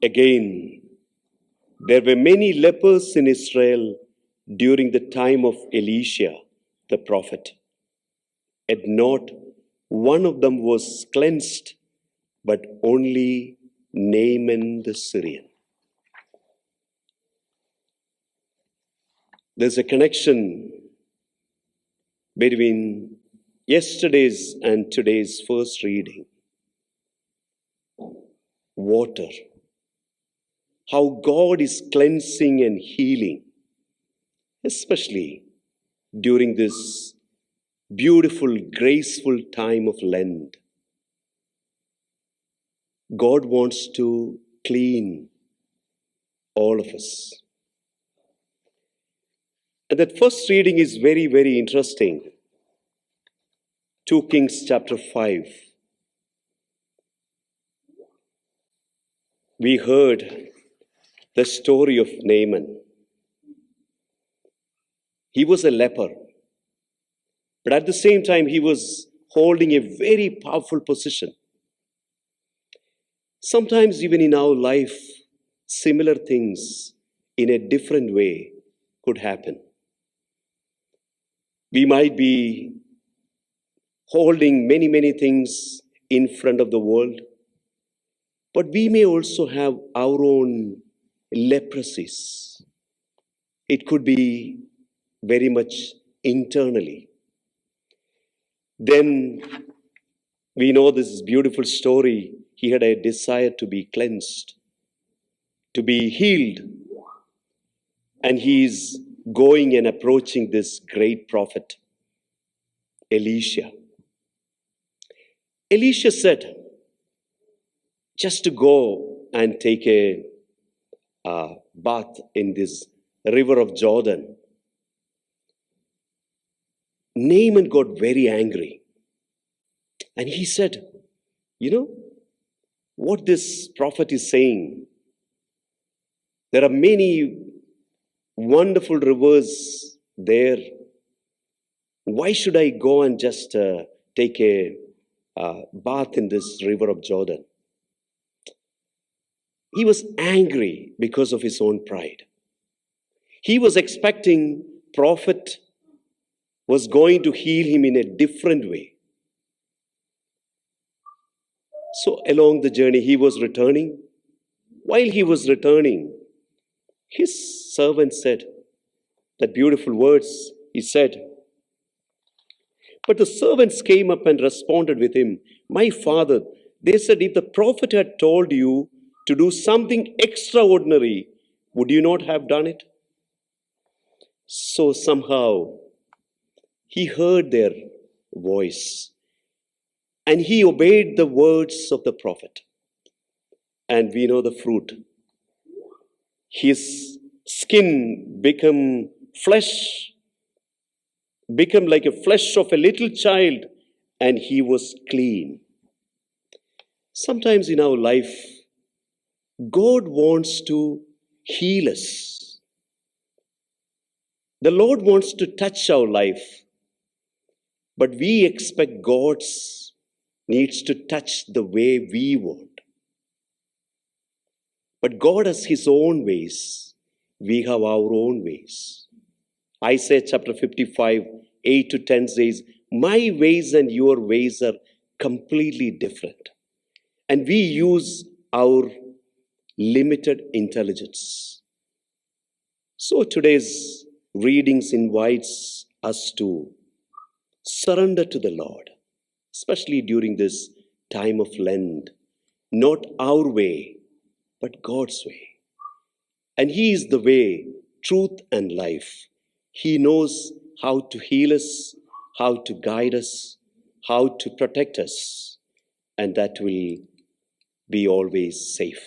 Again, there were many lepers in Israel during the time of Elisha, the prophet. Yet not one of them was cleansed, but only Naaman the Syrian. There's a connection between yesterday's and today's first reading. Water. How God is cleansing and healing, especially during this beautiful, graceful time of Lent. God wants to clean all of us. And that first reading is very, very interesting. 2 Kings chapter 5. We heard the story of Naaman. He was a leper, but at the same time, he was holding a very powerful position. Sometimes, even in our life, similar things in a different way could happen. We might be holding many, many things in front of the world, but we may also have our own leprosies. It could be very much internally. Then we know this beautiful story. He had a desire to be cleansed, to be healed. And he is going and approaching this great prophet, Elisha. Elisha said, just to go and take a bath in this river of Jordan. Naaman got very angry. And he said, what this prophet is saying, there are many wonderful rivers there. Why should I go and just take a bath in this river of Jordan? He was angry because of his own pride. He was expecting prophet was going to heal him in a different way. So along the journey, he was returning. While he was returning, his servant said that beautiful words. He said, but the servants came up and responded with him, my father, they said, if the prophet had told you to do something extraordinary, would you not have done it? So somehow he heard their voice and he obeyed the words of the prophet. And we know the fruit. His skin became like a flesh of a little child, and he was clean. Sometimes in our life, God wants to heal us. The Lord wants to touch our life, but we expect God needs to touch the way we want. But God has His own ways. We have our own ways. Isaiah chapter 55, 8 to 10 says, my ways and your ways are completely different. And we use our limited intelligence. So today's readings invites us to surrender to the Lord, especially during this time of Lent. Not our way, but God's way. And He is the way, truth, and life. He knows how to heal us, how to guide us, how to protect us, and that will be always safe.